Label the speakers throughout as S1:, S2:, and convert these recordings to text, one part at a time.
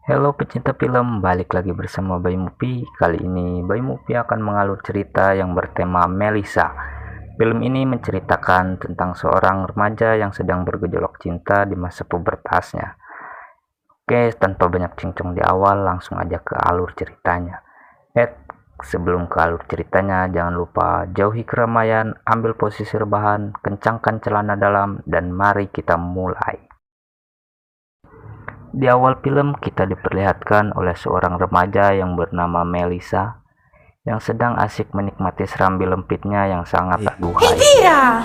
S1: Halo pecinta film, balik lagi bersama Bayi Mupi. Kali ini Bayi Mupi akan mengalur cerita yang bertema Melissa. Film ini menceritakan tentang seorang remaja yang sedang bergejolak cinta di masa pubertasnya. Oke, tanpa banyak cincong di awal, langsung aja ke alur ceritanya. Sebelum ke alur ceritanya, jangan lupa jauhi keramaian, ambil posisi rebahan, kencangkan celana dalam, dan mari kita mulai. Di awal film kita diperlihatkan oleh seorang remaja yang bernama Melissa yang sedang asik menikmati serambi lempitnya yang sangat aduhai.
S2: Elvira!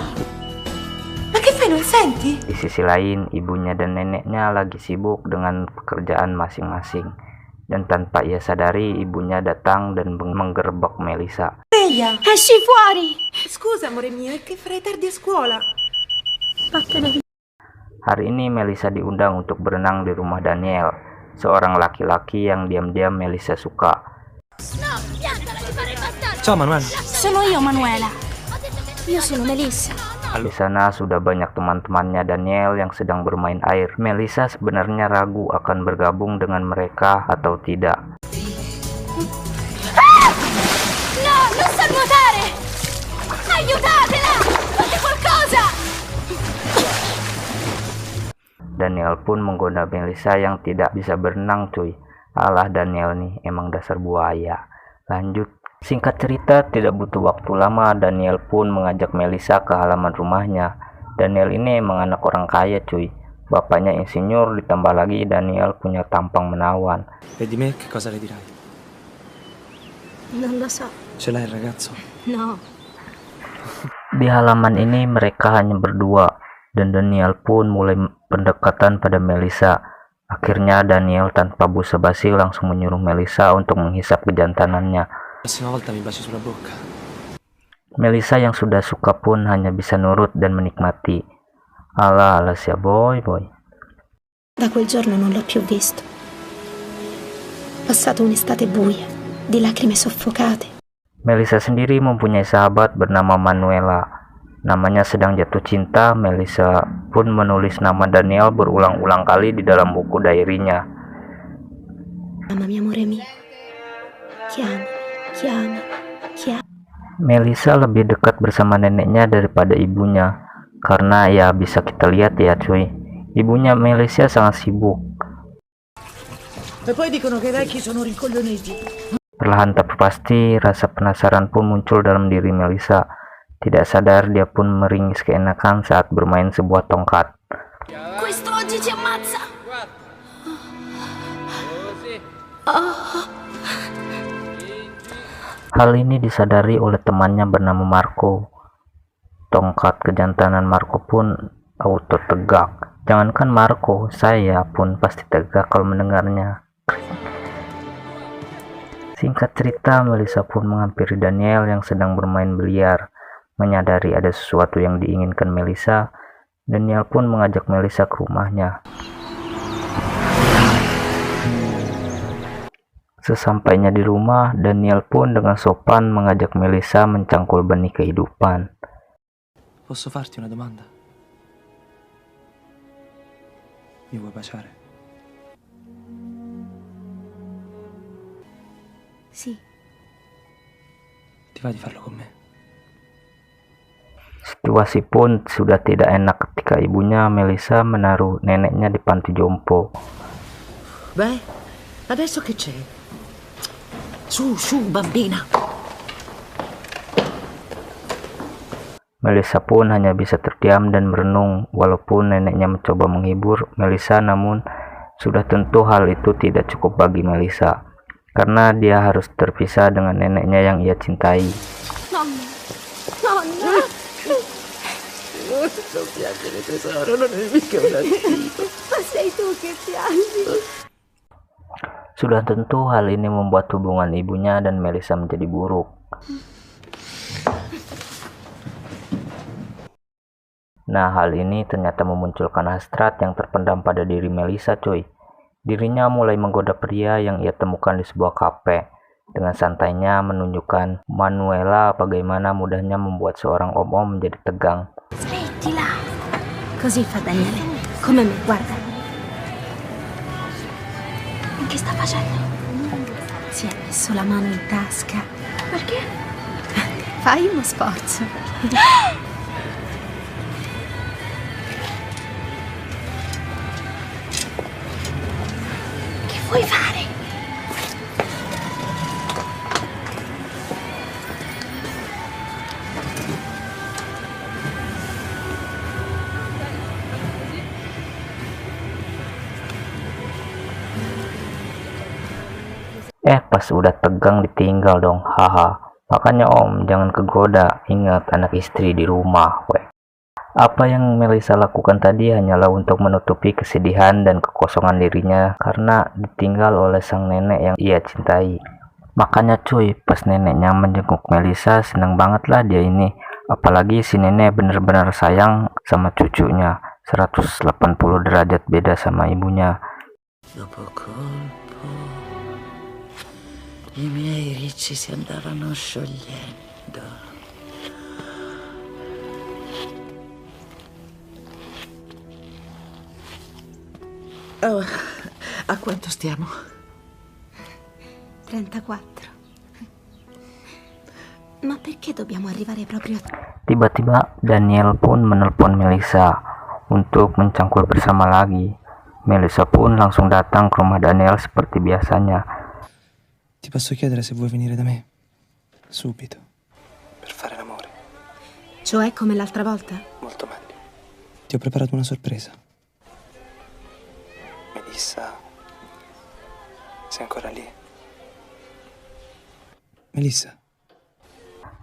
S2: Ma che fai, non senti?
S1: Di sisi lain, ibunya dan neneknya lagi sibuk dengan pekerjaan masing-masing. Dan tanpa ia sadari, ibunya datang dan menggerebek Melissa.
S2: Sveglia! Esci fuori! Scusa, amore mio, è che farei tardi a scuola. Vattene via.
S1: Hari ini Melissa diundang untuk berenang di rumah Daniel, seorang laki-laki yang diam-diam Melissa suka.
S3: Ciao Manuela.
S4: Sono io Manuela. Io sono Melissa.
S1: Di sana sudah banyak teman-temannya Daniel yang sedang bermain air. Melissa sebenarnya ragu akan bergabung dengan mereka atau tidak.
S4: No, non sa nuotare! Aiutatela! Fate qualcosa!
S1: Daniel pun menggoda Melissa yang tidak bisa berenang cuy. Alah Daniel nih emang dasar buaya. Lanjut. Singkat cerita, tidak butuh waktu lama Daniel pun mengajak Melissa ke halaman rumahnya. Daniel ini emang anak orang kaya cuy. Bapaknya insinyur, ditambah lagi Daniel punya tampang menawan.
S3: E di me che cosa le dirai?
S4: Non lo so.
S3: Ce l'hai il ragazzo?
S4: No.
S1: Di halaman ini mereka hanya berdua dan Daniel pun mulai pendekatan pada Melissa. Akhirnya Daniel tanpa basa-basi langsung menyuruh Melissa untuk menghisap kejantanannya.
S3: La prossima volta mi baci sulla bocca.
S1: Melissa yang sudah suka pun hanya bisa nurut dan menikmati. Alah ya boy.
S5: Da quel giorno non l'ho più visto. Passato un'estate buia, di lacrime soffocate.
S1: Melissa sendiri mempunyai sahabat bernama Manuela. Namanya sedang jatuh cinta. Melissa pun menulis nama Daniel berulang-ulang kali di dalam buku diary-nya.
S5: Amami amore mio. Chiama.
S1: Melissa lebih dekat bersama neneknya daripada ibunya. Karena ya bisa kita lihat ya cuy, ibunya Melissa sangat sibuk. Perlahan tapi pasti rasa penasaran pun muncul dalam diri Melissa. Tidak sadar dia pun meringis keenakan saat bermain sebuah tongkat.
S4: Questo oggi ci ammazza.
S1: Hal ini disadari oleh temannya bernama Marco. Tongkat kejantanan Marco pun auto tegak. Jangankan Marco, saya pun pasti tegak kalau mendengarnya. Singkat cerita, Melissa pun menghampiri Daniel yang sedang bermain biliar. Menyadari ada sesuatu yang diinginkan Melissa, Daniel pun mengajak Melissa ke rumahnya. Sesampainya di rumah, Daniel pun dengan sopan mengajak Melissa mencangkul benih kehidupan.
S3: Posso farti una domanda? Mi vuoi baciare?
S5: Sì.
S3: Ti va di farlo con me?
S1: Situasi pun sudah tidak enak ketika ibunya Melissa menaruh neneknya di panti jompo.
S2: Beh, adesso che c'è? Su, bambina.
S1: Melissa pun hanya bisa terdiam dan merenung. Walaupun neneknya mencoba menghibur Melissa, namun sudah tentu hal itu tidak cukup bagi Melissa. Karena dia harus terpisah dengan neneknya yang ia cintai.
S4: Nonna.
S2: Non piangere tesoro, non è mica un asilo.
S4: Ma sei tu che piangi.
S1: Sudah tentu hal ini membuat hubungan ibunya dan Melissa menjadi buruk. Nah, hal ini ternyata memunculkan hasrat yang terpendam pada diri Melissa cuy. Dirinya mulai menggoda pria yang ia temukan di sebuah kafe. Dengan santainya menunjukkan Manuela bagaimana mudahnya membuat seorang om-om menjadi tegang.
S5: Smettila. Così fa Daniele. Come me, guarda. Che sta facendo? Si è messo la mano in tasca.
S2: Perché?
S5: Fai uno sforzo. Che vuoi fare?
S1: Pas udah tegang ditinggal dong, haha. Makanya om, jangan kegoda, ingat anak istri di rumah, weh. Apa yang Melisa lakukan tadi hanyalah untuk menutupi kesedihan dan kekosongan dirinya karena ditinggal oleh sang nenek yang ia cintai. Makanya cuy, pas neneknya menjenguk Melisa, seneng banget lah dia ini. Apalagi si nenek bener-bener sayang sama cucunya, 180 derajat beda sama ibunya.
S6: Dopo colpo, i miei ricci si andavano sciogliendo. Oh, a quanto stiamo?
S5: 34. Ma perché dobbiamo arrivare proprio a...
S1: Tiba-tiba Daniel pun menelpon Melisa untuk mencangkul bersama lagi. Melisa pun langsung datang ke rumah Daniel seperti biasanya.
S3: Ti posso chiedere se vuoi venire da me? Subito. Per fare l'amore.
S5: Cioè come l'altra volta?
S3: Molto meglio. Ti ho preparato una sorpresa. Melissa. Sei ancora lì? Melissa.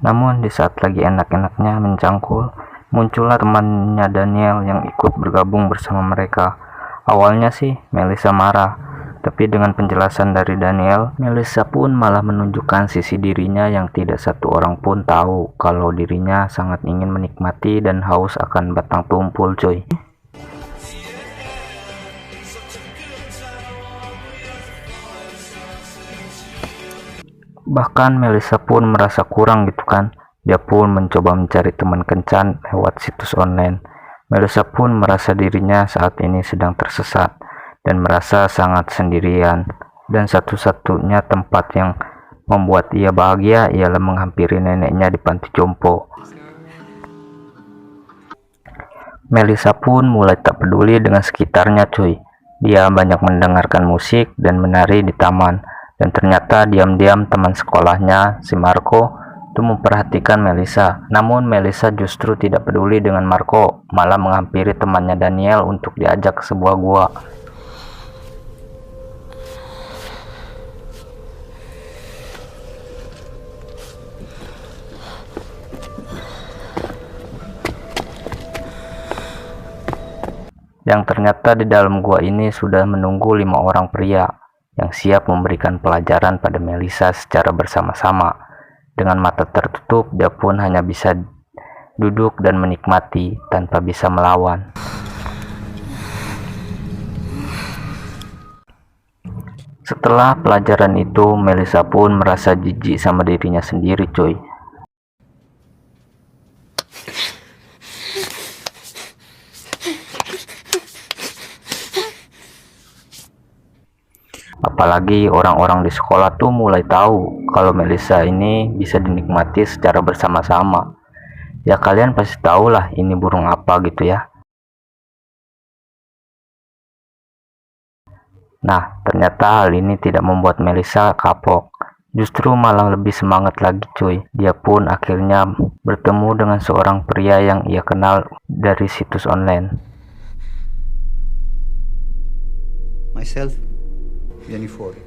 S1: Namun di saat lagi enak-enaknya mencangkul, muncullah temannya Daniel yang ikut bergabung bersama mereka. Awalnya sih Melisa marah, tapi dengan penjelasan dari Daniel, Melisa pun malah menunjukkan sisi dirinya yang tidak satu orang pun tahu kalau dirinya sangat ingin menikmati dan haus akan batang tumpul cuy. Bahkan Melisa pun merasa kurang gitu kan. Dia pun mencoba mencari teman kencan lewat situs online. Melisa pun merasa dirinya saat ini sedang tersesat dan merasa sangat sendirian. Dan satu-satunya tempat yang membuat ia bahagia ialah menghampiri neneknya di panti jompo. Melisa pun mulai tak peduli dengan sekitarnya cuy. Dia banyak mendengarkan musik dan menari di taman. Dan ternyata diam-diam teman sekolahnya, si Marco, itu memperhatikan Melisa. Namun Melisa justru tidak peduli dengan Marco, malah menghampiri temannya Daniel untuk diajak ke sebuah gua. Yang ternyata di dalam gua ini sudah menunggu 5 orang pria yang siap memberikan pelajaran pada Melisa secara bersama-sama. Dengan mata tertutup, dia pun hanya bisa duduk dan menikmati tanpa bisa melawan. Setelah pelajaran itu, Melisa pun merasa jijik sama dirinya sendiri cuy. Apalagi orang-orang di sekolah tuh mulai tahu kalau Melisa ini bisa dinikmati secara bersama-sama. Ya kalian pasti tahu lah ini burung apa gitu ya. Nah, ternyata hal ini tidak membuat Melisa kapok. Justru malah lebih semangat lagi cuy. Dia pun akhirnya bertemu dengan seorang pria yang ia kenal dari situs online.
S7: Myself, vieni fuori.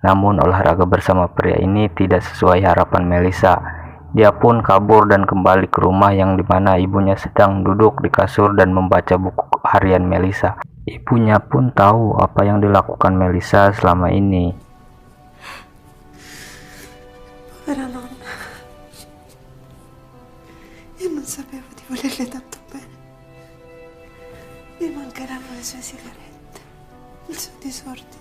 S1: Namun olahraga bersama pria ini tidak sesuai harapan Melisa. Dia pun kabur dan kembali ke rumah yang dimana ibunya sedang duduk di kasur dan membaca buku harian Melisa. Ibunya pun tahu apa yang dilakukan Melisa selama ini.
S2: Povera nonna. Io non sapevo di volerle tanto bene. Mi mancheranno le sue sigarette, il suo disordine.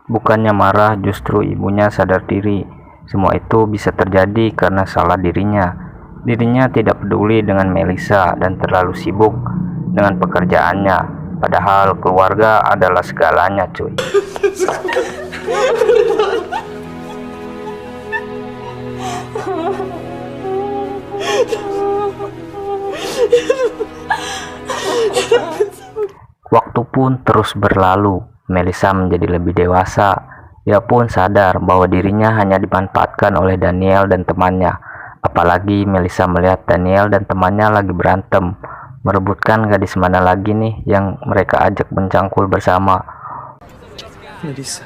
S1: Bukannya marah, justru ibunya sadar diri. Semua itu bisa terjadi karena salah dirinya. Dirinya tidak peduli dengan Melisa dan terlalu sibuk dengan pekerjaannya. Padahal keluarga adalah segalanya, cuy. Waktu pun terus berlalu. Melisa menjadi lebih dewasa. Dia pun sadar bahwa dirinya hanya dimanfaatkan oleh Daniel dan temannya. Apalagi Melisa melihat Daniel dan temannya lagi berantem, merebutkan gadis mana lagi nih yang mereka ajak mencangkul bersama.
S3: Melissa.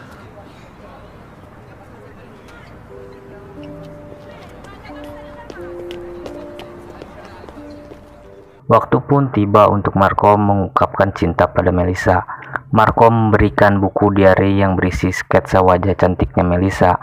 S1: Waktu pun tiba untuk Marco mengungkapkan cinta pada Melisa. Marco memberikan buku diary yang berisi sketsa wajah cantiknya Melisa.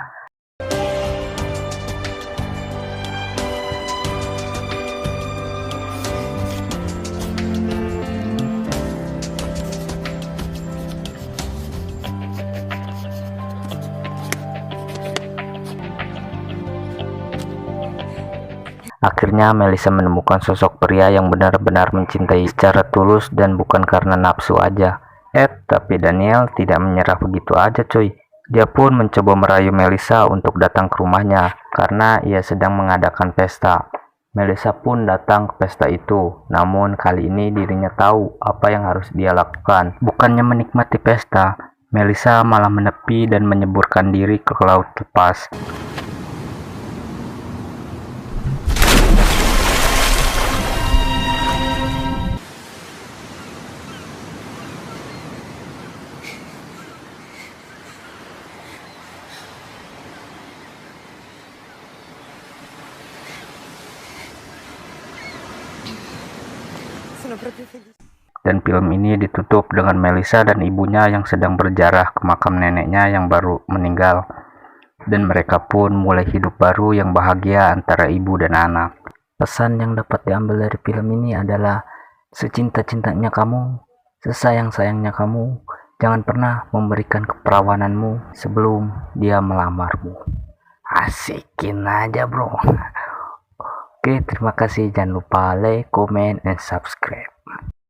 S1: Akhirnya Melisa menemukan sosok pria yang benar-benar mencintai secara tulus dan bukan karena nafsu aja. Tapi Daniel tidak menyerah begitu aja, cuy. Dia pun mencoba merayu Melisa untuk datang ke rumahnya karena ia sedang mengadakan pesta. Melisa pun datang ke pesta itu, namun kali ini dirinya tahu apa yang harus dia lakukan. Bukannya menikmati pesta, Melisa malah menepi dan menyeburkan diri ke laut lepas. Dan film ini ditutup dengan Melisa dan ibunya yang sedang berziarah ke makam neneknya yang baru meninggal. Dan mereka pun mulai hidup baru yang bahagia antara ibu dan anak. Pesan yang dapat diambil dari film ini adalah secinta-cintanya kamu, sesayang-sayangnya kamu, jangan pernah memberikan keperawananmu sebelum dia melamarmu. Asikin aja, bro. Oke, terima kasih. Jangan lupa like, comment, and subscribe.